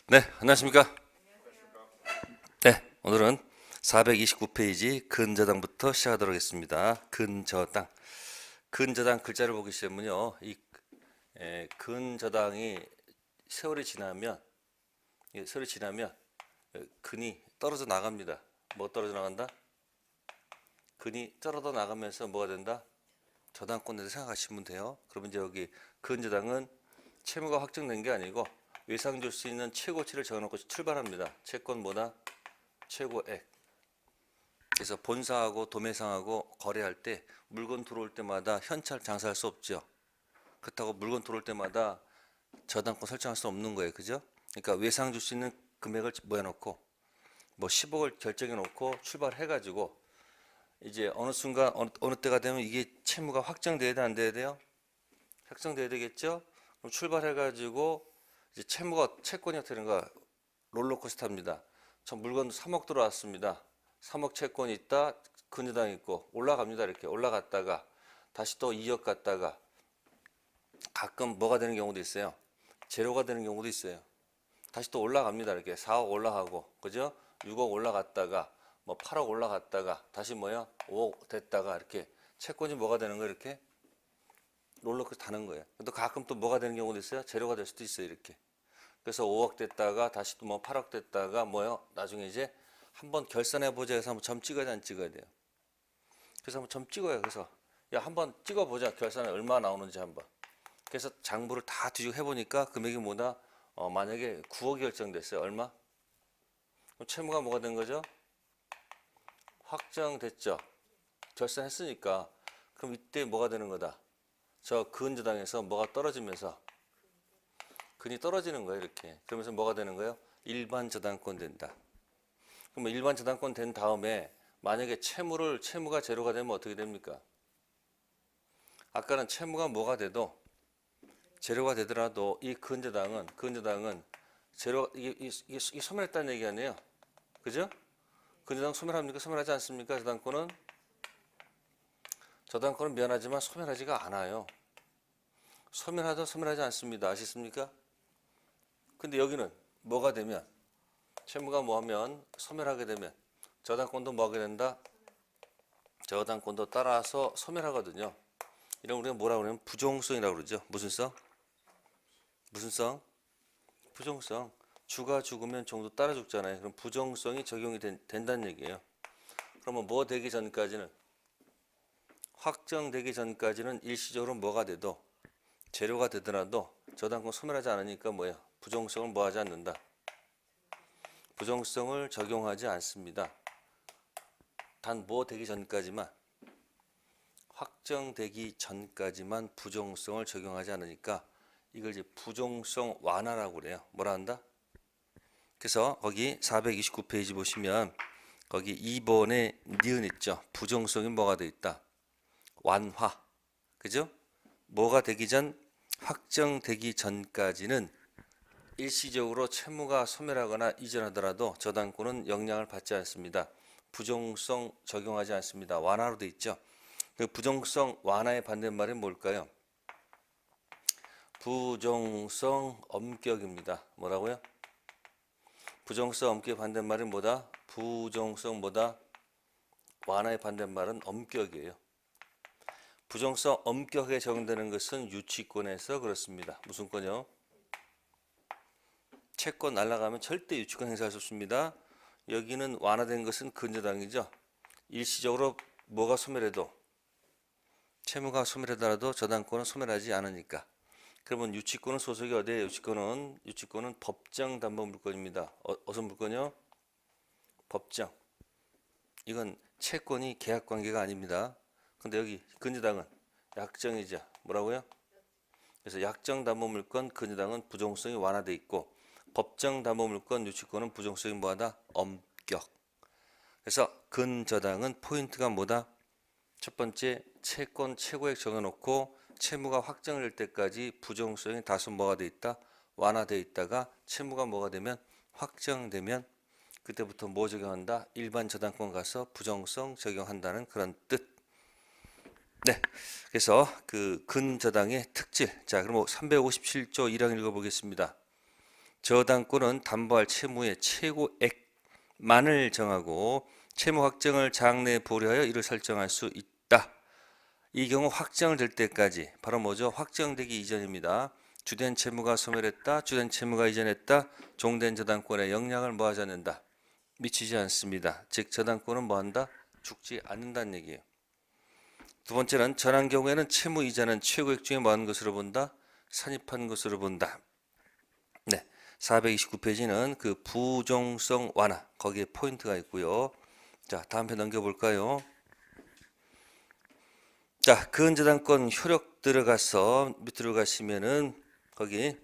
네, 안녕하십니까? 네, 오늘은 429페이지 근저당부터 시작하도록 하겠습니다. 근저당. 근저당 글자를 보기 시작하면요. 근저당이 세월이 지나면 근이 떨어져 나갑니다. 뭐 떨어져 나간다? 근이 떨어져 나가면서 뭐가 된다? 저당권으로 생각하시면 돼요. 그러면 이제 여기 근저당은 채무가 확정된 게 아니고 외상 줄 수 있는 최고치를 정해놓고 출발합니다. 채권 뭐다? 최고액. 그래서 본사하고 도매상하고 거래할 때 물건 들어올 때마다 현찰 장사할 수 없죠. 그렇다고 물건 들어올 때마다 저당권 설정할 수 없는 거예요. 그죠? 그러니까 외상 줄 수 있는 금액을 모여놓고 뭐 10억을 결정해 놓고 출발해 가지고 이제 어느 순간 어느 때가 되면 이게 채무가 확정돼야 돼, 안 돼야 돼요? 확정돼야 되겠죠? 그럼 출발해 가지고 이제 채권이 어떻게 되는가? 롤러코스터입니다. 저 물건 3억 들어왔습니다. 3억 채권이 있다. 근저당 있고 올라갑니다. 이렇게 올라갔다가 다시 또 2억 갔다가 가끔 뭐가 되는 경우도 있어요. 제로가 되는 경우도 있어요. 다시 또 올라갑니다. 이렇게 4억 올라가고 그죠? 6억 올라갔다가 뭐 8억 올라갔다가 다시 뭐야? 5억 됐다가 이렇게 채권이 뭐가 되는 거예요. 이렇게 롤러코스터 타는 거예요. 또 가끔 또 뭐가 되는 경우도 있어요. 제로가 될 수도 있어요. 이렇게. 그래서 5억 됐다가 다시 또 뭐 8억 됐다가 뭐요? 나중에 이제 한번 결산해 보자 해서 한번 점 찍어야 돼, 안 찍어야 돼요? 그래서 한번 점 찍어요. 그래서 야 한번 찍어보자. 결산에 얼마 나오는지 한번. 그래서 장부를 다 뒤지고 해보니까 금액이 뭐다? 만약에 9억이 결정됐어요. 얼마? 그럼 채무가 뭐가 된 거죠? 확정됐죠. 결산했으니까 그럼 이때 뭐가 되는 거다? 저 근저당에서 뭐가 떨어지면서 근이 떨어지는 거예요. 이렇게. 그러면서 뭐가 되는 거예요? 일반 저당권 된다. 그러면 일반 저당권 된 다음에 만약에 채무가 제로가 되면 어떻게 됩니까? 아까는 채무가 뭐가 돼도 제로가 되더라도 이 근저당은 제로 이게 소멸했다는 얘기 아니에요? 그죠? 근저당 소멸합니까? 소멸하지 않습니까? 저당권은 미안하지만 소멸하지가 않아요. 소멸하지 않습니다. 아시습니까? 근데 여기는 뭐가 되면 채무가 뭐하면 소멸하게 되면 저당권도 뭐하게 된다? 저당권도 따라서 소멸하거든요. 이런 우리가 뭐라고 그러냐면 부종성이라고 그러죠. 무슨 성? 무슨 성? 부종성. 주가 죽으면 종도 따라 죽잖아요. 그럼 부종성이 적용이 된다는 얘기예요. 그러면 뭐 되기 전까지는 확정되기 전까지는 일시적으로 뭐가 돼도 재료가 되더라도 저당권 소멸하지 않으니까 뭐예요? 부종성을 뭐하지 않는다. 부종성을 적용하지 않습니다. 단 뭐 되기 전까지만 확정되기 전까지만 부종성을 적용하지 않으니까 이걸 이제 부종성 완화라고 그래요. 뭐라 한다? 그래서 거기 429페이지 보시면 거기 2번에 니은 있죠. 부종성이 뭐가 돼 있다? 완화. 그죠? 뭐가 되기 전 확정되기 전까지는 일시적으로 채무가 소멸하거나 이전하더라도 저당권은 영향을 받지 않습니다. 부종성 적용하지 않습니다. 완화로 돼 있죠. 그 부종성 완화의 반대말이 뭘까요? 부종성 엄격입니다. 뭐라고요? 부종성 엄격의 반대말이 뭐다? 부종성 뭐다? 완화의 반대말은 엄격이에요. 부종성 엄격하게 적용되는 것은 유치권에서 그렇습니다. 무슨 권요? 채권 날라가면 절대 유치권 행사할 수 없습니다. 여기는 완화된 것은 근저당이죠. 일시적으로 뭐가 소멸해도 채무가 소멸하더라도 저당권은 소멸하지 않으니까. 그러면 유치권은 소속이 어디에요? 유치권은 법정 담보 물건입니다. 어떤 물건이요? 법정. 이건 채권이 계약 관계가 아닙니다. 근데 여기 근저당은 약정이자 뭐라고요? 그래서 약정 담보 물건 근저당은 부종성이 완화돼 있고 법정 담보 물건 유치권은 부종성이 뭐하다? 엄격. 그래서 근저당은 포인트가 뭐다? 첫 번째 채권 최고액 정해놓고 채무가 확정될 때까지 부종성이 다소 뭐가 돼 있다? 완화돼 있다가 채무가 뭐가 되면 확정되면 그때부터 뭐 적용한다? 일반 저당권 가서 부정성 적용한다는 그런 뜻. 네. 그래서 그 근저당의 특질. 자, 그럼 357조 1항 읽어보겠습니다. 저당권은 담보할 채무의 최고액만을 정하고 채무 확정을 장래에 보류하여 이를 설정할 수 있다. 이 경우 확정될 때까지 바로 뭐죠? 확정되기 이전입니다. 주된 채무가 소멸했다. 주된 채무가 이전했다. 종된 저당권의 영향을 뭐하지 않는다. 미치지 않습니다. 즉 저당권은 뭐한다? 죽지 않는다는 얘기예요. 두 번째는 전한 경우에는 채무 이자는 최고액 중에 뭐한 것으로 본다? 산입한 것으로 본다. 네, 429페이지는 그 부종성 완화 거기에 포인트가 있고요. 자, 다음 편 넘겨볼까요? 자, 근저당권 효력 들어가서 밑으로 가시면은 거기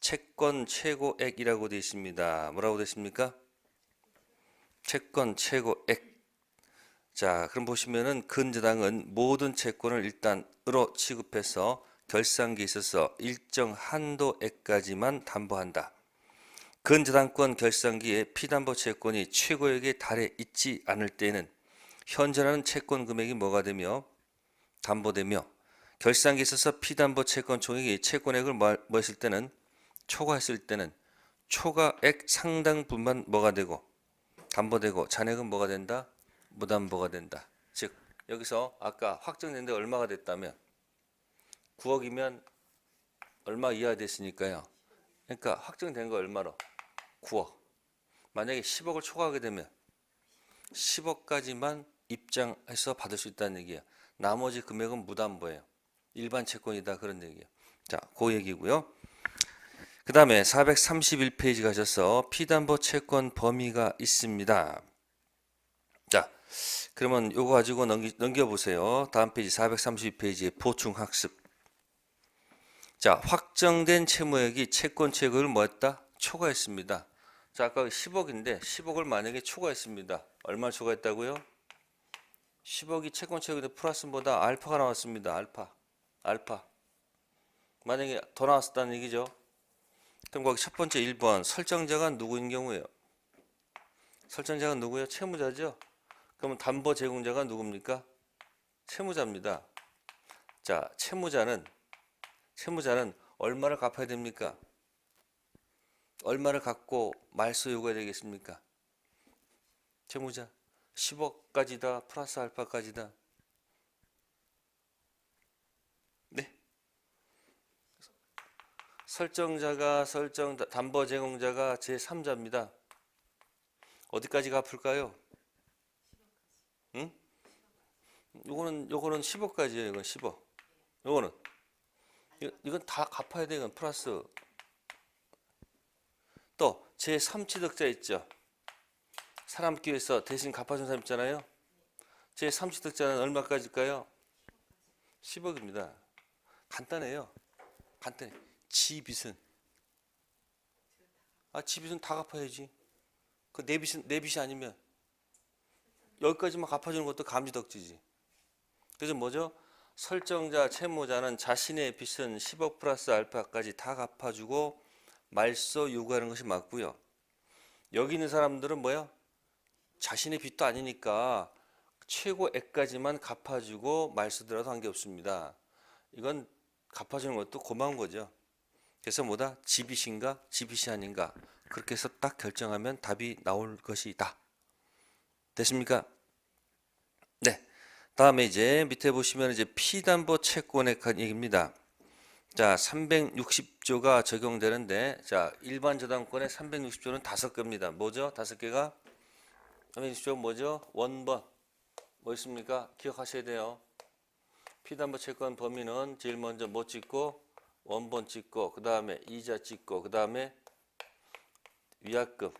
채권 최고액이라고 되어 있습니다. 뭐라고 되어 있습니까? 채권 최고액. 자, 그럼 보시면은 근저당은 모든 채권을 일단 으로 취급해서 결산기에 있어서 일정 한도액까지만 담보한다. 근저당권 결산기에 피담보 채권이 최고액에 달해 있지 않을 때는 현존하는 채권 금액이 뭐가 되며 담보되며 결산기에 있어서 피담보 채권 총액이 채권액을 뭐 했을 때는 초과했을 때는 초과액 상당분만 뭐가 되고 담보되고 잔액은 뭐가 된다? 무담보가 된다. 즉 여기서 아까 확정된 데 얼마가 됐다면 9억이면 얼마 이하 됐으니까요. 그러니까 확정된 거 얼마로? 9억. 만약에 10억을 초과하게 되면 10억까지만 입장해서 받을 수 있다는 얘기예요. 나머지 금액은 무담보예요. 일반 채권이다 그런 얘기예요. 자, 그 얘기고요. 그 다음에 431페이지 가셔서 피담보 채권 범위가 있습니다. 자, 그러면 요거 가지고 넘겨보세요. 다음 페이지 432페이지에 보충학습. 자, 확정된 채무액이 채권 최고액을 뭐했다? 초과했습니다. 자, 아까 10억인데 10억을 만약에 초과했습니다. 얼마 초과했다고요? 10억이 채권 최고액인데 플러스보다 알파가 나왔습니다. 알파. 만약에 더 나왔다는 얘기죠. 그럼 거기 첫 번째 1번 설정자가 누구인 경우예요? 설정자가 누구예요? 채무자죠. 그러면 담보 제공자가 누굽니까? 채무자입니다. 자, 채무자는 얼마를 갚아야 됩니까? 얼마를 갖고 말소 요구해야 되겠습니까? 채무자 10억까지다 플러스 알파까지다. 네. 담보 제공자가 제3자입니다. 어디까지 갚을까요? 응? 요거는 10억까지예요. 이건 10억. 요거는 이건 다 갚아야 돼. 이건 플러스. 또 제3취득자 있죠. 사람 기회에서 대신 갚아준 사람 있잖아요. 제3취득자는 얼마까지일까요? 10억입니다. 간단해요. 간단해. 지빚은 지빚은 다 갚아야지. 그 내 빚이 아니면 여기까지만 갚아주는 것도 감지덕지지. 그래서 뭐죠? 설정자, 채무자는 자신의 빚은 10억 플러스 알파까지 다 갚아주고 말소 요구하는 것이 맞고요. 여기 있는 사람들은 뭐야? 자신의 빚도 아니니까 최고액까지만 갚아주고 말소더라도 한 게 없습니다. 이건 갚아주는 것도 고마운 거죠. 그래서 뭐다? 지빚인가? 지빚이 아닌가? 그렇게 해서 딱 결정하면 답이 나올 것이다. 됐습니까? 네. 다음에 이제 밑에 보시면 이제 피담보 채권액 얘기입니다. 자, 360조가 적용되는데, 자, 일반 저당권의 360조는 5개입니다. 뭐죠? 5개가? 360조 뭐죠? 원본. 뭐 있습니까? 기억하셔야 돼요. 피담보 채권 범위는 제일 먼저 뭐 찍고? 원본 찍고, 그 다음에 이자 찍고, 그 다음에 위약금.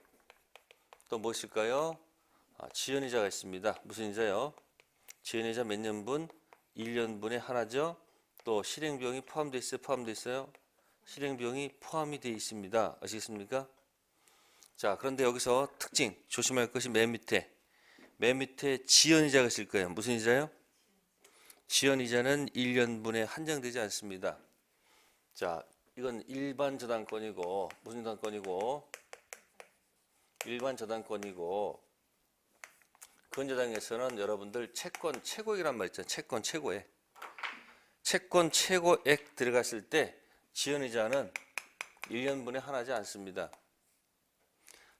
또 뭐 있을까요? 지연이자가 있습니다. 무슨 이자요? 지연이자 몇 년분? 1년분의 하나죠. 또 실행비용이 포함되어 있어요? 포함되어 있어요? 실행비용이 포함이 되어 있습니다. 아시겠습니까? 자, 그런데 여기서 특징 조심할 것이 맨 밑에 지연이자가 있을 거예요. 무슨 이자요? 지연이자는 1년분에 한정되지 않습니다. 자, 이건 일반 저당권이고 무슨 저당권이고 일반 저당권이고 근저당에서는 여러분들 채권 최고액이란 말 있잖아요. 채권 최고액. 채권 최고액 들어갔을 때 지연이자는 1년분의 하나지 않습니다.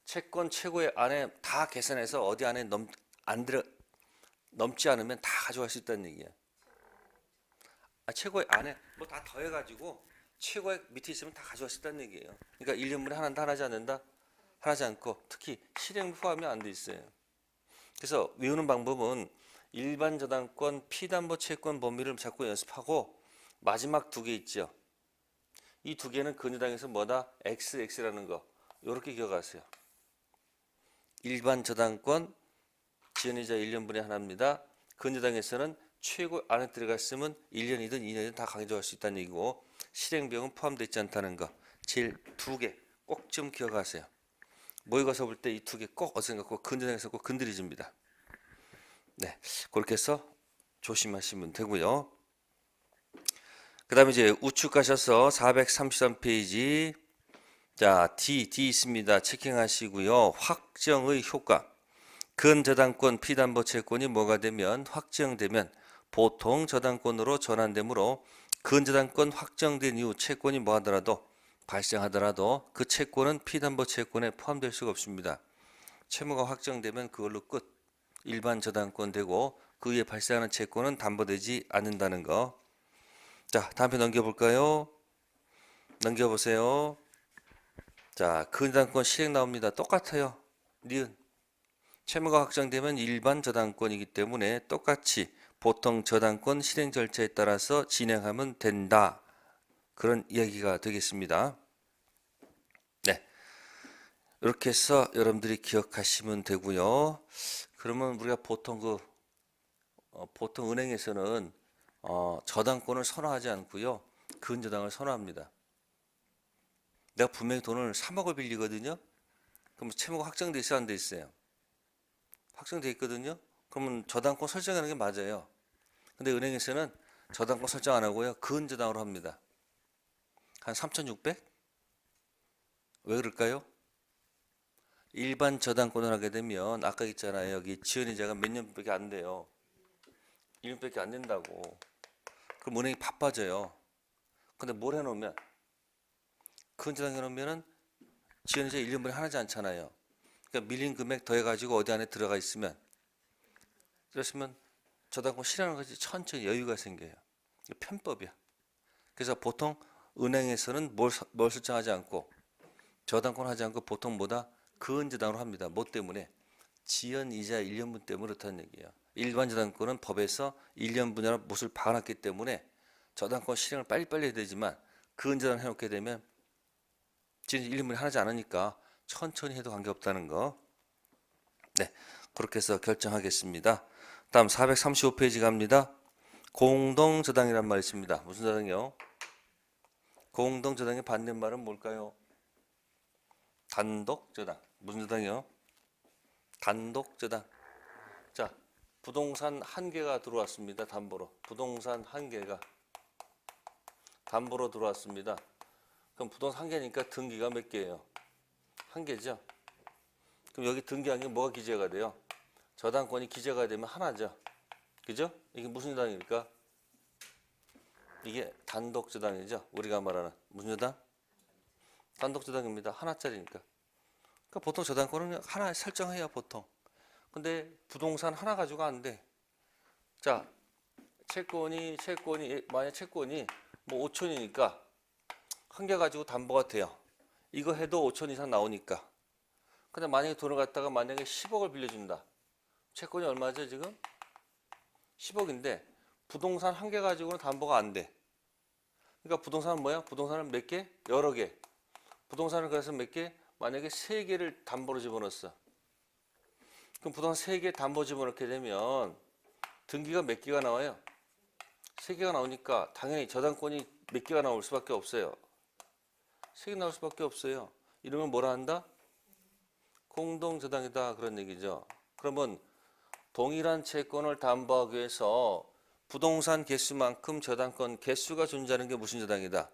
채권 최고의 안에 다 계산해서 어디 안에 넘지 않으면 다 가져갈 수 있다는 얘기야. 최고의 안에 뭐 다 더해가지고 최고의 밑에 있으면 다 가져갈 수 있다는 얘기예요. 그러니까 1년분의 하나인다 하나지 않는다? 하나지 않고 특히 실행 포함이 안 돼 있어요. 그래서 외우는 방법은 일반 저당권 피담보 채권 범위를 자꾸 연습하고 마지막 두 개 있죠. 이 두 개는 근저당에서 뭐다? XX라는 거. 이렇게 기억하세요. 일반 저당권 지연이자 1년분의 하나입니다. 근저당에서는 최고 안에 들어갔으면 1년이든 2년이든 다 가져갈 수 있다는 얘기고 실행비용은 포함되어 있지 않다는 거. 제일 두 개 꼭 좀 기억하세요. 모의고사 볼 때 이 두 개 꼭 어디선가 근저당에서 꼭 건드려줍니다. 네, 그렇게 해서 조심하시면 되고요. 그 다음에 이제 우측 가셔서 433페이지 자 D 있습니다. 체킹하시고요. 확정의 효과. 근저당권 피담보 채권이 뭐가 되면 확정되면 보통 저당권으로 전환되므로 근저당권 확정된 이후 채권이 뭐하더라도 발생하더라도 그 채권은 피담보 채권에 포함될 수가 없습니다. 채무가 확정되면 그걸로 끝. 일반 저당권 되고 그 위에 발생하는 채권은 담보되지 않는다는 거. 자, 다음 편 넘겨볼까요? 넘겨보세요. 자, 근저당권 실행 나옵니다. 똑같아요. 니은. 채무가 확정되면 일반 저당권이기 때문에 똑같이 보통 저당권 실행 절차에 따라서 진행하면 된다. 그런 이야기가 되겠습니다. 네, 이렇게 해서 여러분들이 기억하시면 되고요. 그러면 우리가 보통 보통 은행에서는 저당권을 선호하지 않고요. 근저당을 선호합니다. 내가 분명히 돈을 3억을 빌리거든요. 그럼 채무가 확정돼 있어야 안 돼 있어요? 확정돼 있거든요. 그러면 저당권 설정하는 게 맞아요. 근데 은행에서는 저당권 설정 안 하고요. 근저당으로 합니다. 한 3,600? 왜 그럴까요? 일반 저당권을 하게 되면 아까 있잖아요. 여기 지연이자가 몇 년밖에 안 돼요. 1년밖에 안 된다고. 그럼 은행이 바빠져요. 근데 뭘 해놓으면 근저당 해놓으면은 지연이자 1년분에 하나지 않잖아요. 그러니까 밀린 금액 더해가지고 어디 안에 들어가 있으면 그러시면 저당권 실행하는 것이 천천히 여유가 생겨요. 편법이야. 그래서 보통 은행에서는 뭘 설정하지 않고 저당권 하지 않고 보통 뭐다? 근저당으로 합니다. 뭐 때문에? 지연이자 1년분 때문에 그렇다는 얘기예요. 일반 저당권은 법에서 1년분이라는 못을 박아놨기 때문에 저당권 실행을 빨리빨리 해야 되지만 근저당 해놓게 되면 지연 1년분이 하지 않으니까 천천히 해도 관계없다는 거. 네, 그렇게 해서 결정하겠습니다. 다음 435페이지 갑니다. 공동저당이란 말이 있습니다. 무슨 저당이요? 공동저당의 반대말은 뭘까요? 단독저당. 무슨 저당이요? 단독저당. 자, 부동산 한 개가 들어왔습니다. 담보로. 부동산 한 개가 담보로 들어왔습니다. 그럼 부동산 한 개니까 등기가 몇 개예요? 한 개죠. 그럼 여기 등기한 게 뭐가 기재가 돼요? 저당권이 기재가 되면 하나죠. 그죠? 이게 무슨 저당입니까? 이게 단독저당이죠. 우리가 말하는 무슨 저당? 단독저당입니다. 하나짜리니까. 그러니까 보통 저당권은 하나 설정해야 보통. 근데 부동산 하나 가지고 안 돼. 자, 채권이 만약 채권이 뭐 5천이니까 한 개 가지고 담보가 돼요. 이거 해도 5천 이상 나오니까. 근데 만약에 돈을 갖다가 만약에 10억을 빌려준다. 채권이 얼마죠 지금? 10억인데 부동산 한 개 가지고는 담보가 안 돼. 그러니까 부동산은 뭐야? 부동산은 몇 개? 여러 개. 부동산을 그래서 몇 개? 만약에 3개를 담보로 집어넣었어. 그럼 부동산 3개 담보 집어넣게 되면 등기가 몇 개가 나와요? 3개가 나오니까 당연히 저당권이 몇 개가 나올 수밖에 없어요. 3개 나올 수밖에 없어요. 이러면 뭐라 한다? 공동저당이다 그런 얘기죠. 그러면 동일한 채권을 담보하기 위해서 부동산 개수만큼 저당권 개수가 존재하는 게 무슨 저당이다?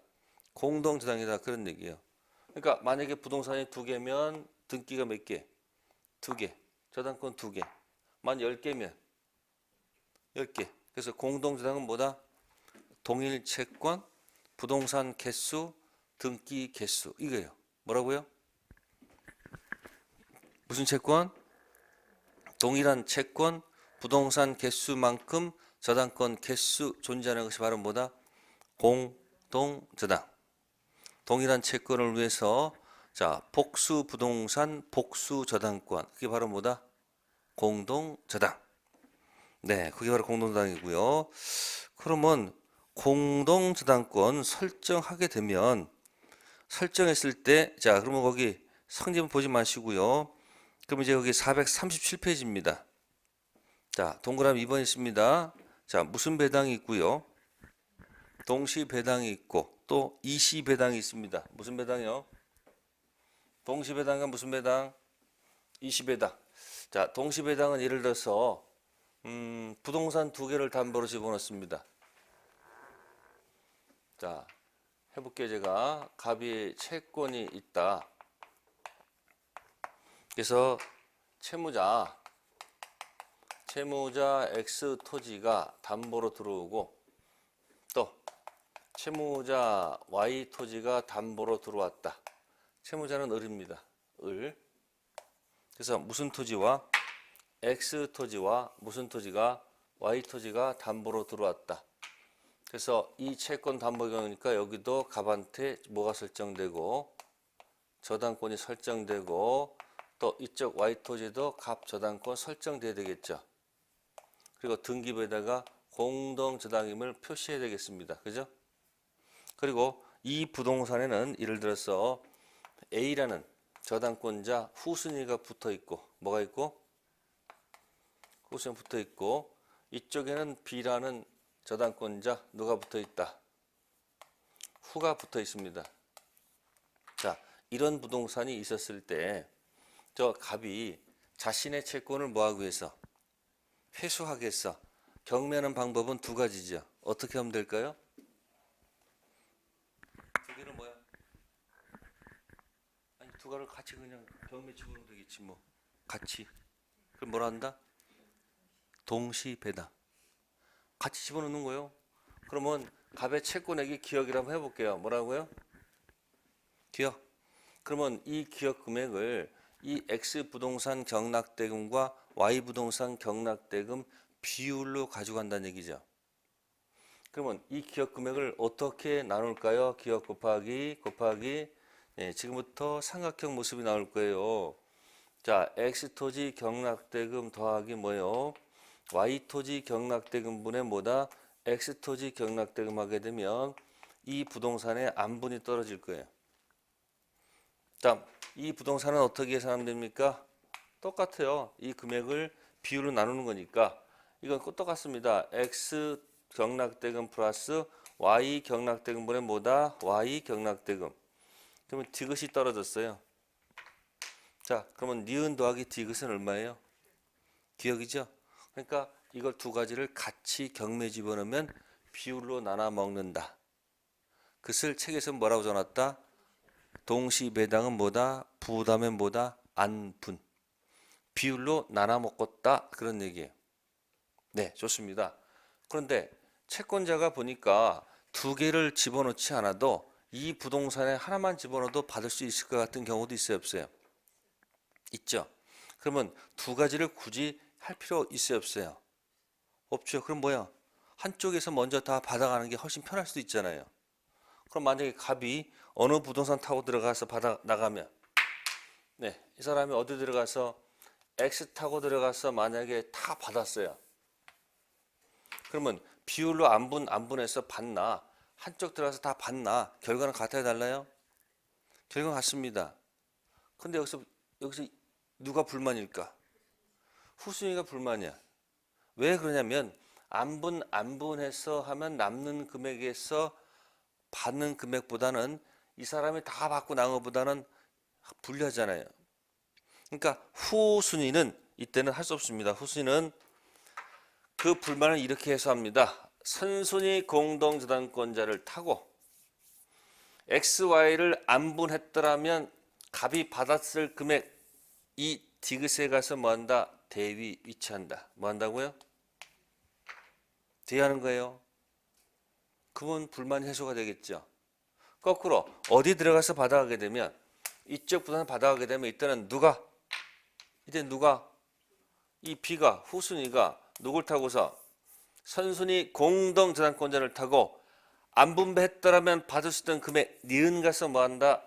공동저당이다 그런 얘기예요. 그러니까 만약에 부동산이 2개면 등기가 몇 개? 2개. 저당권 2개. 만 10개면 10개. 그래서 공동저당은 뭐다? 동일 채권, 부동산 개수, 등기 개수 이거예요. 뭐라고요? 무슨 채권? 동일한 채권 부동산 개수만큼 저당권 개수 존재하는 것이 바로 뭐다? 공동저당. 동일한 채권을 위해서 자 복수 부동산 복수 저당권 그게 바로 뭐다? 공동저당. 네, 그게 바로 공동저당이고요. 그러면 공동저당권 설정하게 되면 설정했을 때 자 그러면 거기 성질은 보지 마시고요. 그럼 이제 여기 437페이지입니다. 자 동그라미 2번 있습니다. 자 무슨 배당이 있고요. 동시 배당이 있고 또 이시 배당이 있습니다. 무슨 배당이요? 동시 배당과 무슨 배당? 이시 배당. 자 동시 배당은 예를 들어서 부동산 2개를 담보로 집어넣습니다. 자 해볼게요. 제가 갑이 채권이 있다. 그래서 채무자 X 토지가 담보로 들어오고 또 채무자 Y 토지가 담보로 들어왔다. 채무자는 을입니다. 을. 그래서 무슨 토지와 X 토지와 무슨 토지가 Y 토지가 담보로 들어왔다. 그래서 이 채권 담보 경우니까 여기도 갑한테 뭐가 설정되고 저당권이 설정되고 또 이쪽 Y 토지도 갑 저당권 설정돼야 되겠죠. 그리고 등기부에다가 공동저당임을 표시해야 되겠습니다. 그죠? 그리고 이 부동산에는 예를 들어서 A라는 저당권자 후순위가 붙어 있고 뭐가 있고? 후순위 붙어 있고 이쪽에는 B라는 저당권자 누가 붙어 있다? 후가 붙어 있습니다. 자, 이런 부동산이 있었을 때 저 갑이 자신의 채권을 뭐하기 위해서? 회수하기 위해서 경매하는 방법은 2가지죠. 어떻게 하면 될까요? 두 개는 뭐야? 아니 2가를 같이 그냥 경매 집어넣으면 되겠지 뭐. 같이. 그럼 뭐라 한다? 동시 배당. 같이 집어넣는 거예요. 그러면 갑의 채권액이 기억이라 한번 해볼게요. 뭐라고요? 기억. 그러면 이 기억 금액을 이 X 부동산 경락대금과 Y 부동산 경락대금 비율로 가져간다는 얘기죠. 그러면 이 기억 금액을 어떻게 나눌까요? 기억 곱하기 네, 지금부터 삼각형 모습이 나올 거예요. 자, X 토지 경락대금 더하기 뭐예요? Y 토지 경락대금분의 뭐다? X 토지 경락대금 하게 되면 이 부동산의 안분이 떨어질 거예요. 자, 이 부동산은 어떻게 계산하면 됩니까? 똑같아요. 이 금액을 비율로 나누는 거니까 이건 똑같습니다. X 경락대금 플러스 Y 경락대금분의 뭐다? Y 경락대금. 그러면 디귿이 떨어졌어요. 자, 그러면 니은 더하기 디귿은 얼마예요? 기억이죠? 그러니까 이걸 2가지를 같이 경매 집어넣으면 비율로 나눠 먹는다. 그것을 책에서 뭐라고 적어놨다? 동시 배당은 뭐다? 부담은 뭐다? 안분. 비율로 나눠 먹었다. 그런 얘기예요. 네, 좋습니다. 그런데 채권자가 보니까 2개를 집어넣지 않아도 이 부동산에 하나만 집어넣어도 받을 수 있을 것 같은 경우도 있어요, 없어요? 있죠. 그러면 2가지를 굳이 할 필요 있어요, 없어요? 없죠. 그럼 뭐야? 한쪽에서 먼저 다 받아가는 게 훨씬 편할 수도 있잖아요. 그럼 만약에 갑이 어느 부동산 타고 들어가서 받아 나가면 네, 이 사람이 어디 들어가서 X 타고 들어가서 만약에 다 받았어요. 그러면 비율로 안분해서 받나 한쪽 들어가서 다 받나 결과는 같아야 달라요? 결과는 같습니다. 근데 여기서 누가 불만일까? 후순위가 불만이야. 왜 그러냐면 안분해서 하면 남는 금액에서 받는 금액보다는 이 사람이 다 받고 나온 것보다는 불리하잖아요. 그러니까 후순위는 이때는 할 수 없습니다. 후순위는 그 불만을 이렇게 해소합니다. 선순위 공동저당권자를 타고 XY를 안분했더라면 갑이 받았을 금액 이 디귿에 가서 뭐한다? 대위 위치한다. 뭐 한다고요? 대위하는 거예요. 그러면 불만 해소가 되겠죠. 거꾸로 어디 들어가서 받아가게 되면 이쪽 부동산 받아가게 되면 이때는 누가 이 B가 후순위가 누굴 타고서 선순위 공동저당권자를 타고 안 분배했더라면 받을 수 있던 금액 니은 가서 뭐한다?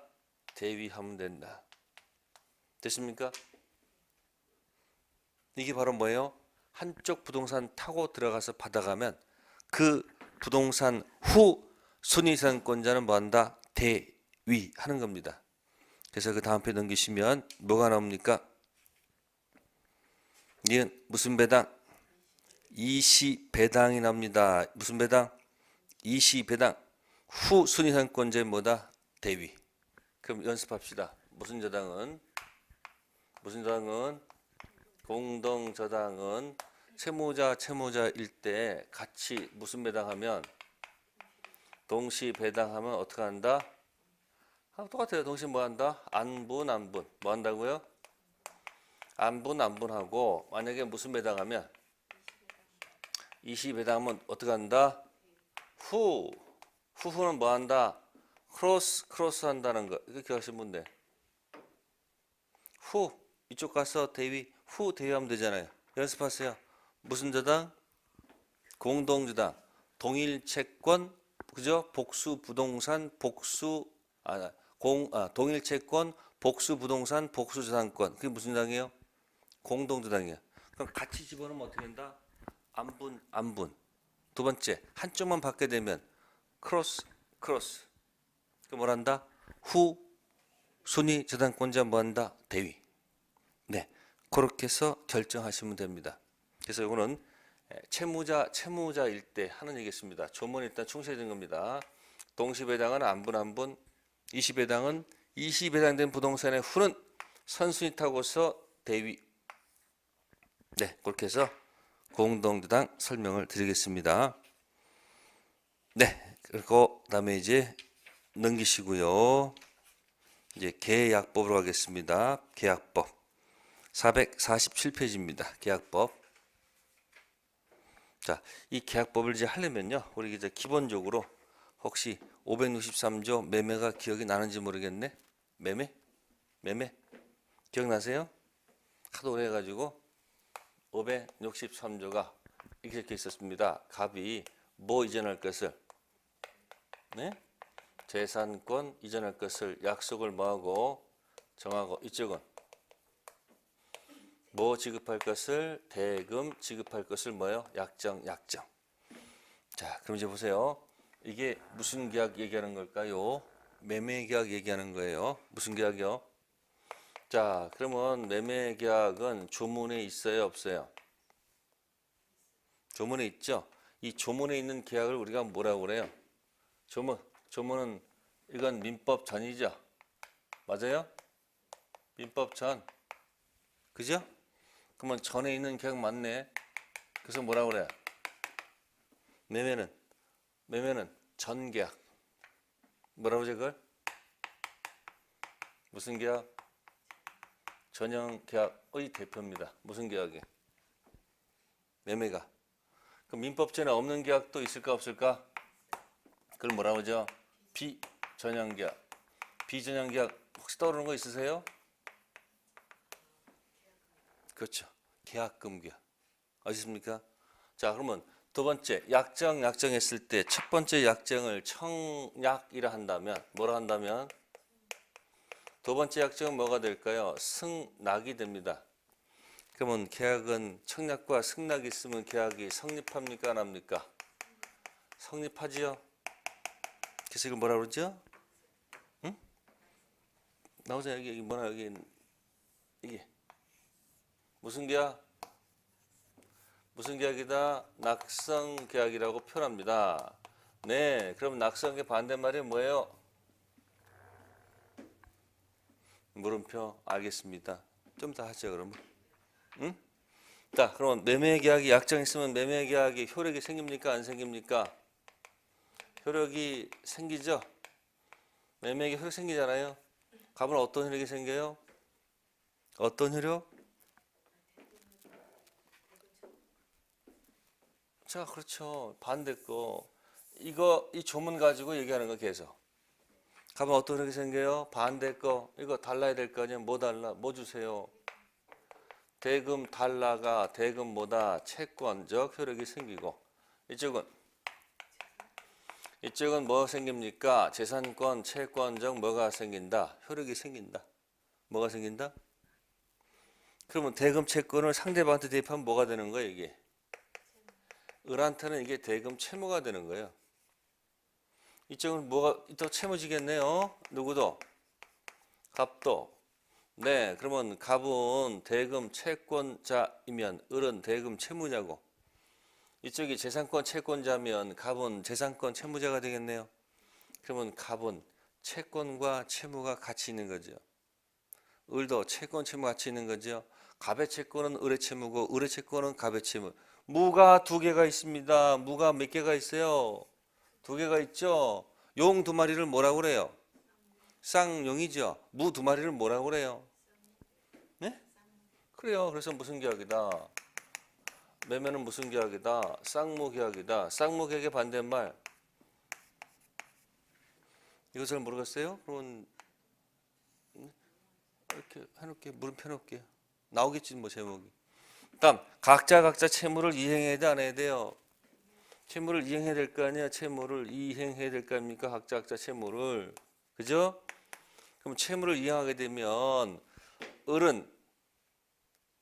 대위하면 된다. 됐습니까? 이게 바로 뭐예요? 한쪽 부동산 타고 들어가서 받아가면 그 부동산 후 순위상권자는 뭐한다? 대위하는 겁니다. 그래서 그 다음 페이지 넘기시면 뭐가 나옵니까? 니은 무슨 배당? 이시배당이 나옵니다. 무슨 배당? 이시배당. 후 순위상권자의 뭐다? 대위. 그럼 연습합시다. 무슨 저당은 공동저당은 채무자일 때 같이 무슨 배당하면 동시 배당하면 어떻게 한다? 똑같아요. 동시 뭐 한다? 안분. 뭐 한다고요? 안분하고 만약에 무슨 배당하면 이시 배당하면 어떻게 한다? 후는 뭐 한다? 크로스 한다는 거. 이거 기억하시면 뭔데? 후 이쪽 가서 대위 후 대위하면 되잖아요. 연습하세요. 무슨 저당? 공동저당. 동일 채권 그죠? 복수 부동산 동일 채권 복수 부동산 복수 저당권. 그게 무슨 저당이에요? 공동저당이에요. 그럼 같이 집어넣으면 어떻게 된다? 안분. 두 번째 한쪽만 받게 되면 크로스. 그 뭐란다? 후 순위 저당권자 뭐한다? 대위. 네, 그렇게 해서 결정하시면 됩니다. 그래서 이거는 채무자일 때 하는 얘기겠습니다. 조문이 일단 충실해진 겁니다. 동시배당은 안분. 이시배당은 이시배당된 부동산의 후는 선순위 타고서 대위. 네, 그렇게 해서 공동저당 설명을 드리겠습니다. 네, 그리고 그다음에 이제 넘기시고요. 이제 계약법으로 가겠습니다. 계약법 447페이지입니다. 계약법. 자, 이 계약법을 이제 하려면요, 우리 이제 기본적으로 혹시 563조 매매가 기억이 나는지 모르겠네. 매매 기억나세요? 하도 오래 해가지고 563조가 이렇게 있었습니다. 갑이 뭐 이전할 것을, 네? 재산권 이전할 것을 약속을 뭐하고 정하고, 이쪽은 뭐 지급할 것을 대금 지급할 것을 뭐요? 약정. 자, 그럼 이제 보세요. 이게 무슨 계약 얘기하는 걸까요? 매매 계약 얘기하는 거예요. 무슨 계약이요? 자, 그러면 매매 계약은 조문에 있어요, 없어요? 조문에 있죠. 이 조문에 있는 계약을 우리가 뭐라고 그래요? 조문은 이건 민법 전이죠. 맞아요? 민법 전. 그죠? 그러면 전에 있는 계약 맞네. 그래서 뭐라고 그래? 매매는 전계약. 뭐라고 그러지 그걸? 무슨 계약? 전형 계약의 대표입니다. 무슨 계약이? 매매가. 그럼 민법전에 없는 계약도 있을까 없을까? 그걸 뭐라고 하죠? 비전형 계약. 비전형 계약 혹시 떠오르는 거 있으세요? 그렇죠. 계약금 계약. 아시습니까? 자, 그러면 두 번째 약정했을 때 첫 번째 약정을 청약이라 한다면 뭐라 한다면 두 번째 약정은 뭐가 될까요? 승낙이 됩니다. 그러면 계약은 청약과 승낙이 있으면 계약이 성립합니까? 안 합니까? 성립하지요. 그래서 이걸 뭐라 그러죠? 응? 나오자. 여기 뭐나 여기 이게 무슨 계약? 무슨 계약이다? 낙성 계약이라고 표현합니다. 네, 그럼 낙성의 반대말이 뭐예요? 물음표. 알겠습니다. 좀 더 하죠 그러면. 응? 자, 그러면 매매 계약이 약정 있으면 매매 계약이 효력이 생깁니까? 안 생깁니까? 효력이 생기죠. 매매 계약 효력 생기잖아요. 가면 어떤 효력이 생겨요? 어떤 효력? 자, 그렇죠. 반대 거. 이 조문 가지고 얘기하는 거 계속. 가면 어떻게 생겨요? 반대 거 이거 달라야 될 거 아니야? 뭐 달라? 뭐 주세요? 대금 달러가 대금보다 채권적 효력이 생기고 이쪽은 뭐 생깁니까? 재산권 채권적 뭐가 생긴다? 효력이 생긴다. 뭐가 생긴다? 그러면 대금 채권을 상대방한테 대입하면 뭐가 되는 거예요? 이게 을한테는 이게 대금 채무가 되는 거예요. 이쪽은 뭐가 또 채무지겠네요. 누구도? 갑도. 네, 그러면 갑은 대금 채권자이면 을은 대금 채무자고, 이쪽이 재산권 채권자면 갑은 재산권 채무자가 되겠네요. 그러면 갑은 채권과 채무가 같이 있는 거죠. 을도 채권 채무가 같이 있는 거죠. 갑의 채권은 을의 채무고 을의 채권은 갑의 채무. 무가 두 개가 있습니다. 무가 몇 개가 있어요? 두 개가 있죠. 용 두 마리를 뭐라고 그래요? 쌍용이죠. 무 두 마리를 뭐라고 그래요? 네? 그래요. 그래서 무슨 계약이다? 매매는 무슨 계약이다? 쌍무 계약이다. 쌍무 계약의 반대말. 이거 잘 모르겠어요? 그러면 이렇게 해놓을게요. 물음표 해놓을게요. 나오겠지 뭐 제목이. 다음 각자 채무를 이행해야 돼 안 해야 돼요? 채무를 이행해야 될 거 아니야. 채무를 이행해야 될 거 아닙니까? 각자 채무를. 그죠? 그럼 채무를 이행하게 되면 을은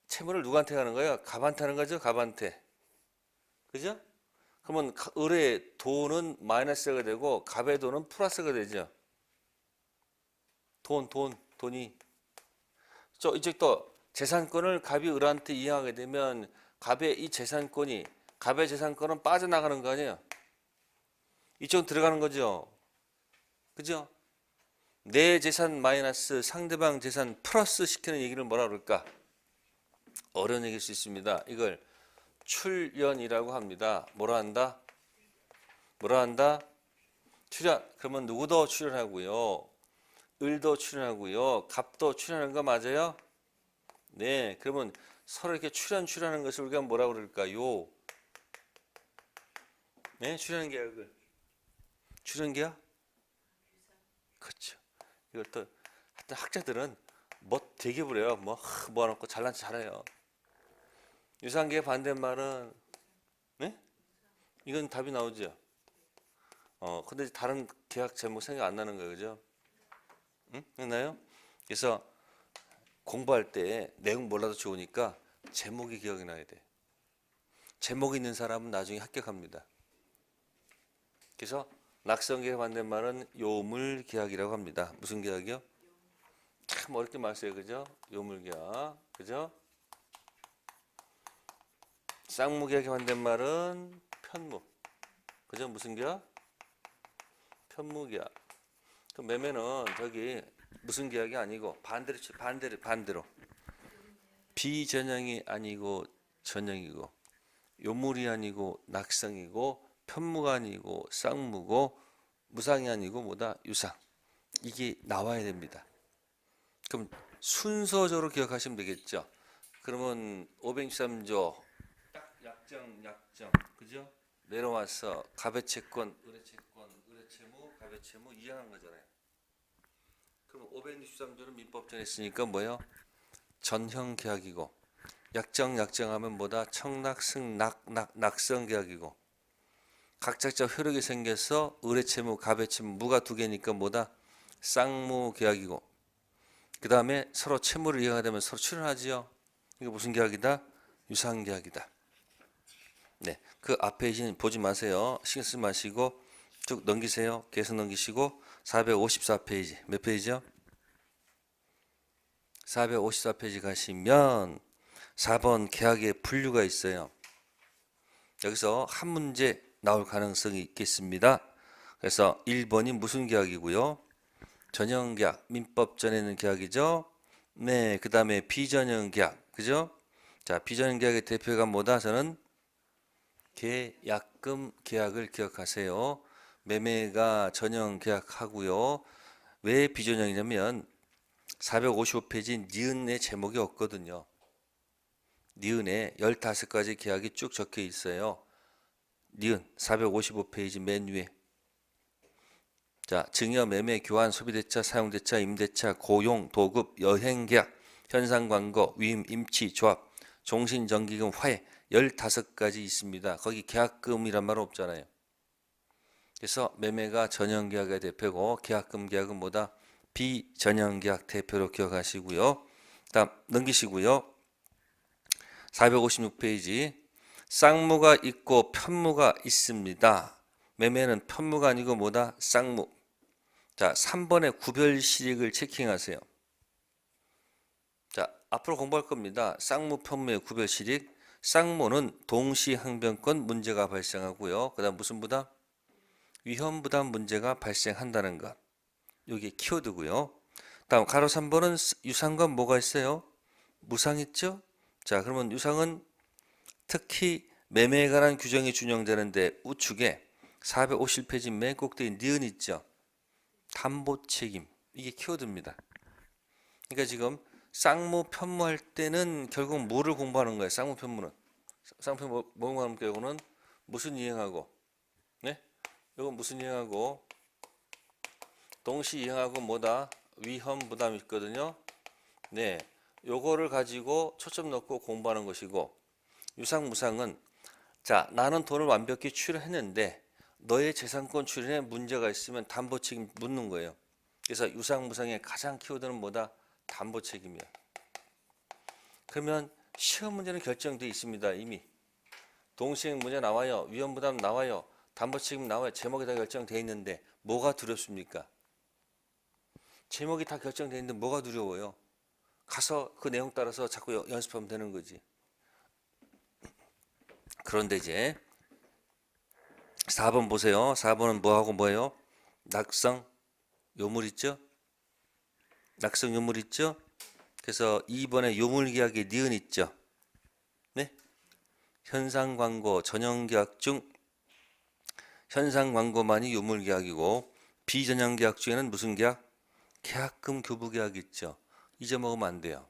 채무를 누구한테 하는 거예요? 갑한테 하는 거죠? 갑한테. 그죠? 그러면 을의 돈은 마이너스가 되고 갑의 돈은 플러스가 되죠. 돈이. 이쪽도 재산권을 갑이 을한테 이행하게 되면 갑의 재산권은 빠져나가는 거 아니에요? 이쪽은 들어가는 거죠. 그죠? 내 재산 마이너스 상대방 재산 플러스 시키는 얘기를 뭐라 그럴까? 어려운 얘기일 수 있습니다. 이걸 출연이라고 합니다. 뭐라 한다? 출연. 그러면 누구도 출연하고요. 을도 출연하고요. 갑도 출연하는 거 맞아요? 네. 그러면 서로 이렇게 출연하는 것을 우리가 뭐라고 그럴까요? 네, 출연 계약을. 출연 계약? 그렇죠. 이것도 하여튼 학자들은 뭐 되게 부려요. 모아놓고 잘난 체 잘해요. 유상계의 반대말은 네? 이건 답이 나오죠. 근데 다른 계약 제목 생각 안 나는 거예요, 그죠? 응? 됐나요? 그래서 공부할 때 내용 몰라도 좋으니까 제목이 기억이 나야 돼. 제목 있는 사람은 나중에 합격합니다. 그래서 낙성계약 반대말은 요물계약이라고 합니다. 무슨 계약이요? 참 어렵게 말했어요, 그죠? 요물계약, 그죠? 쌍무계약의 반대말은 편무, 그죠? 무슨 계약? 편무계약. 그 매매는 저기 무슨 계약이 아니고 반대로 비전형이 아니고 전형이고, 요물이 아니고 낙성이고, 편무가 아니고 쌍무고, 무상이 아니고 뭐다? 유상. 이게 나와야 됩니다. 그럼 순서적으로 기억하시면 되겠죠. 그러면 563조 딱 약정 그죠? 내려와서 갑의 채권, 을의 채무, 갑의 채무 이행한 거잖아요. 그럼 563조는 민법전에 있으니까 뭐예요? 전형 계약이고, 약정하면 뭐다? 청락, 승낙, 낙성 계약이고, 각자적 효력이 생겨서 을의 채무, 갑의 채무, 무가 두 개니까 뭐다? 쌍무 계약이고, 그 다음에 서로 채무를 이행하려면 서로 출연하지요. 이거 무슨 계약이다? 유상 계약이다. 네, 그 앞에 있는 보지 마세요. 신경 쓰지 마시고 쭉 넘기세요. 계속 넘기시고 454페이지 몇 페이지요? 454페이지 가시면 4번 계약의 분류가 있어요. 여기서 한 문제 나올 가능성이 있겠습니다. 그래서 1번이 무슨 계약이고요? 전형 계약, 민법전에는 계약이죠. 네, 그 다음에 비전형 계약, 그죠? 자, 비전형 계약의 대표가 뭐다? 저는 계약금 계약을 기억하세요. 매매가 전형 계약하고요. 왜 비전형이냐면 455페이지 니은의 제목이 없거든요. 니은에 15가지 계약이 쭉 적혀 있어요. 니은 455페이지 맨 위에. 자, 증여, 매매, 교환, 소비대차, 사용대차, 임대차, 고용, 도급, 여행계약, 현상광고, 위임, 임치, 조합, 종신정기금, 화해 15가지 있습니다. 거기 계약금이란 말 없잖아요. 그래서 매매가 전형계약의 대표고 계약금 계약은 뭐다? 비전형계약 대표로 기억하시고요. 다음 넘기시고요. 456페이지 쌍무가 있고 편무가 있습니다. 매매는 편무가 아니고 뭐다? 쌍무. 자, 3번의 구별 실익을 체킹하세요. 자, 앞으로 공부할 겁니다. 쌍무, 편무의 구별 실익. 쌍무는 동시항변권 문제가 발생하고요. 그 다음 무슨 부담? 위험 부담 문제가 발생한다는 것. 여기 키워드고요. 다음 가로 3번은 유상과 뭐가 있어요? 무상 있죠? 자, 그러면 유상은 특히 매매에 관한 규정이 준용되는데 우측에 450페이지 맨 꼭대기 니은 있죠? 담보 책임. 이게 키워드입니다. 그러니까 지금 쌍무 편무할 때는 결국 뭐를 공부하는 거예요? 쌍무 편무는. 쌍무 편무 뭐 공부하는 경우는 무슨 이행하고 네? 이건 무슨 이행하고 동시 이행하고 뭐다? 위험 부담이 있거든요. 네. 요거를 가지고 초점 놓고 공부하는 것이고 유상 무상은 자, 나는 돈을 완벽히 출연했는데 너의 재산권 출연에 문제가 있으면 담보 책임 묻는 거예요. 그래서 유상 무상의 가장 키워드는 뭐다? 담보 책임이야. 그러면 시험 문제는 결정돼 있습니다. 이미 동시행 문제 나와요. 위험 부담 나와요. 담보 책임 나와요. 제목이 다 결정돼 있는데 뭐가 두렵습니까? 제목이 다 결정돼 있는데 뭐가 두려워요? 가서 그 내용 따라서 자꾸 연습하면 되는 거지. 그런데 이제 4번 보세요. 4번은 뭐하고 뭐예요? 낙성 요물 있죠? 낙성 요물 있죠? 그래서 2번에 요물계약의 니은 있죠? 네? 현상광고 전형계약 중 현상광고만이 요물계약이고 비전형계약 중에는 무슨 계약? 계약금 교부계약 있죠? 잊어먹으면 안 돼요.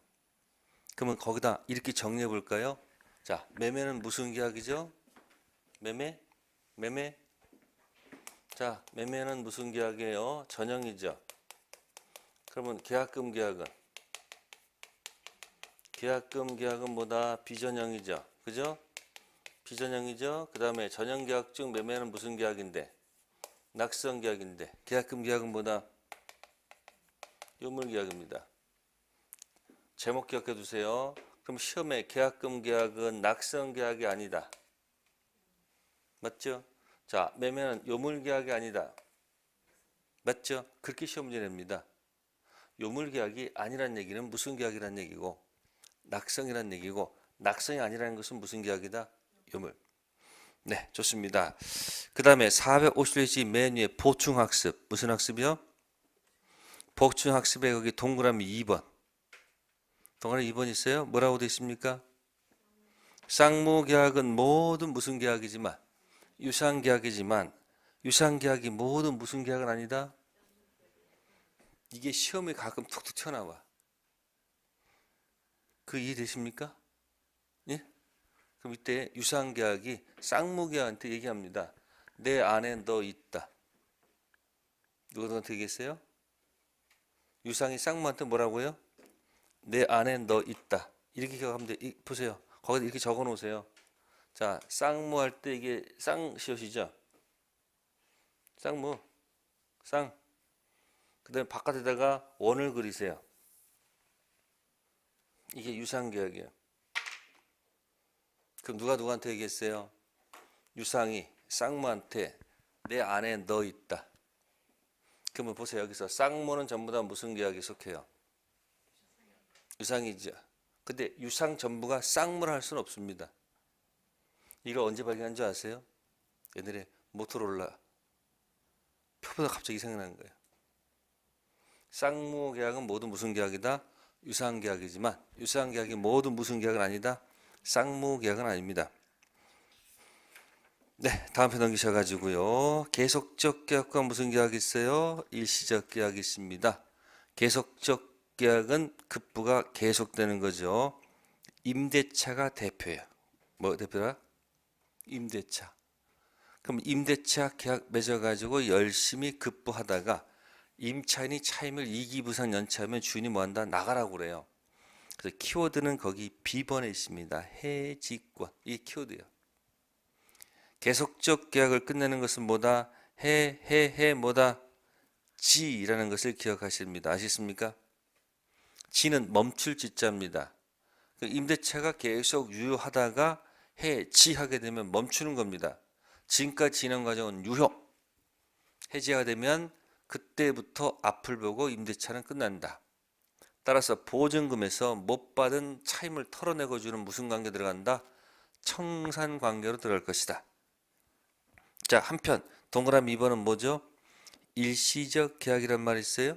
그러면 거기다 이렇게 정리해 볼까요? 자, 매매는 무슨 계약이죠? 매매? 매매? 자, 매매는 무슨 계약이에요? 전형이죠. 그러면 계약금 계약은? 계약금 계약은 뭐다? 비전형이죠. 그죠? 비전형이죠. 그 다음에 전형 계약 중 매매는 무슨 계약인데? 낙성 계약인데. 계약금 계약은 뭐다? 요물 계약입니다. 제목 기억해 두세요. 그럼 시험에 계약금 계약은 낙성 계약이 아니다. 맞죠? 자, 매매는 요물 계약이 아니다. 맞죠? 그렇게 시험 문제 냅니다. 요물 계약이 아니란 얘기는 무슨 계약이란 얘기고 낙성이란 얘기고 낙성이 아니라는 것은 무슨 계약이다? 요물. 네, 좋습니다. 그 다음에 450페이지 맨 위에 보충학습. 무슨 학습이요? 보충학습에 거기 동그라미 2번. 동그라미 2번 있어요? 뭐라고 되어 있습니까? 쌍무계약은 모든 무슨 계약이지만 유상계약이지만 유상계약이 모든 무슨 계약은 아니다? 이게 시험에 가끔 툭툭 튀어나와. 그 이해되십니까? 예? 그럼 이때 유상계약이 쌍무계약한테 얘기합니다. 내 안에 너 있다. 누구한테 얘기했어요? 유상이 쌍무한테 뭐라고요? 내 안에 너 있다. 이렇게 기억하면 돼. 보세요. 거기다 이렇게 적어 놓으세요. 자, 쌍무 할 때 이게 쌍시옷이죠. 쌍무, 쌍. 그 다음에 바깥에다가 원을 그리세요. 이게 유상계약이에요. 그럼 누가 누구한테 얘기했어요? 유상이 쌍무한테 내 안에 너 있다. 그러면 보세요. 여기서 쌍무는 전부 다 무슨 계약에 속해요? 유상이죠. 근데 유상 전부가 쌍무를 할 수는 없습니다. 이걸 언제 발견한 줄 아세요? 옛날에 모토로라 표보다 갑자기 생각나는 거예요. 쌍무 계약은 모두 무슨 계약이다? 유상 계약이지만 유상 계약이 모두 무슨 계약은 아니다? 쌍무 계약은 아닙니다. 네, 다음 편 넘기셔가지고요. 계속적 계약과 무슨 계약이 있어요? 일시적 계약이 있습니다. 계속적 계약은 급부가 계속되는 거죠. 임대차가 대표예요. 뭐 대표라? 임대차. 그럼 임대차 계약 맺어가지고 열심히 급부하다가 임차인이 차임을 2기부상 연체하면 주인이 뭐한다? 나가라고 그래요. 그래서 키워드는 거기 B번에 있습니다. 해지권. 이게 키워드예요. 계속적 계약을 끝내는 것은 뭐다? 뭐다? 지라는 것을 기억하십니다. 아시겠습니까? 지는 멈출 지자입니다. 임대차가 계속 유효하다가 해지하게 되면 멈추는 겁니다. 지금까지 진행 과정은 유효. 해지가 되면 그때부터 앞을 보고 임대차는 끝난다. 따라서 보증금에서 못 받은 차임을 털어내고 주는 무슨 관계 들어간다? 청산 관계로 들어갈 것이다. 자, 한편 동그라미 2번은 뭐죠? 일시적 계약이란 말이 있어요?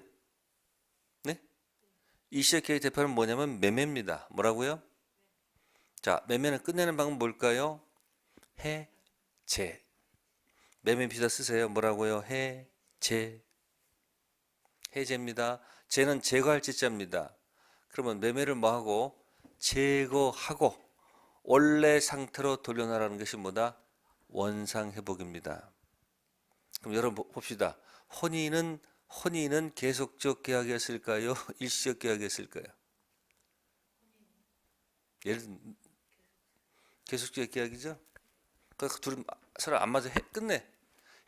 네? 일시적 계약의 대표는 뭐냐면 매매입니다. 뭐라고요? 자, 매매는 끝내는 방법은 뭘까요? 해제. 매매 비자 쓰세요. 뭐라고요? 해제. 해제입니다. 제는 제거할 지자입니다. 그러면 매매를 뭐하고? 제거하고 원래 상태로 돌려놔라는 것이 뭐다? 원상회복입니다. 그럼 여러분 봅시다. 혼인은 계속적 계약이었을까요? 일시적 계약이었을까요? 예를 들면 계속적 계약이죠. 그러니까 둘이 서로 안 맞아 끝내.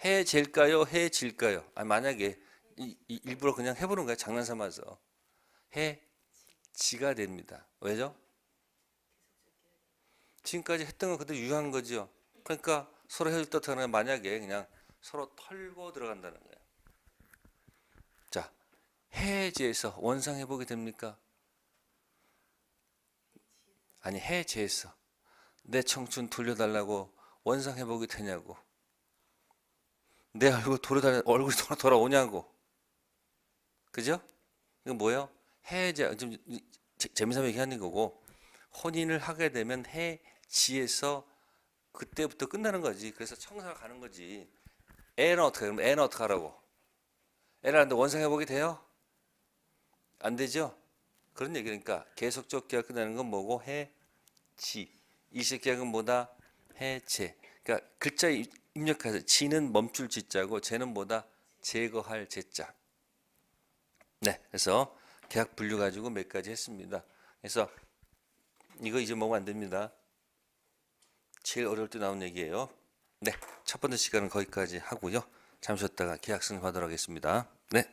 해질까요? 해질까요? 아니 만약에 일부러 그냥 해보는 거야. 장난 삼아서. 해지가 됩니다. 왜죠? 지금까지 했던 거 그대로 유효한 거죠. 그러니까 서로 해줄 듯하는 만약에 그냥 서로 털고 들어간다는 거예요. 자, 해지에서 원상 회복이 됩니까? 아니 해지에서 내 청춘 돌려달라고 원상 회복이 되냐고. 내 얼굴 얼굴이 돌아오냐고. 그죠? 이거 뭐예요? 해제 좀 재미삼아 얘기하는 거고 혼인을 하게 되면 해지에서 그때부터 끝나는 거지. 그래서 청사가 가는 거지. 애는 어떻게 해요? 애는 어떻게 하라고? 애를 하는데 원상 회복이 돼요? 안 되죠? 그런 얘기니까 계속적 계약 끝나는 건 뭐고? 해지. 일시적 계약은 뭐다? 해제. 그러니까 글자 입력해서 지는 멈출 지자고 제는 뭐다? 제거할 제자. 네, 그래서 계약 분류 가지고 몇 가지 했습니다. 그래서 이거 잊어먹으면 안 됩니다. 제일 어려울 때 나온 얘기예요. 네, 첫 번째 시간은 거기까지 하고요. 잠시 쉬었다가 계약 승인하도록 하겠습니다. 네.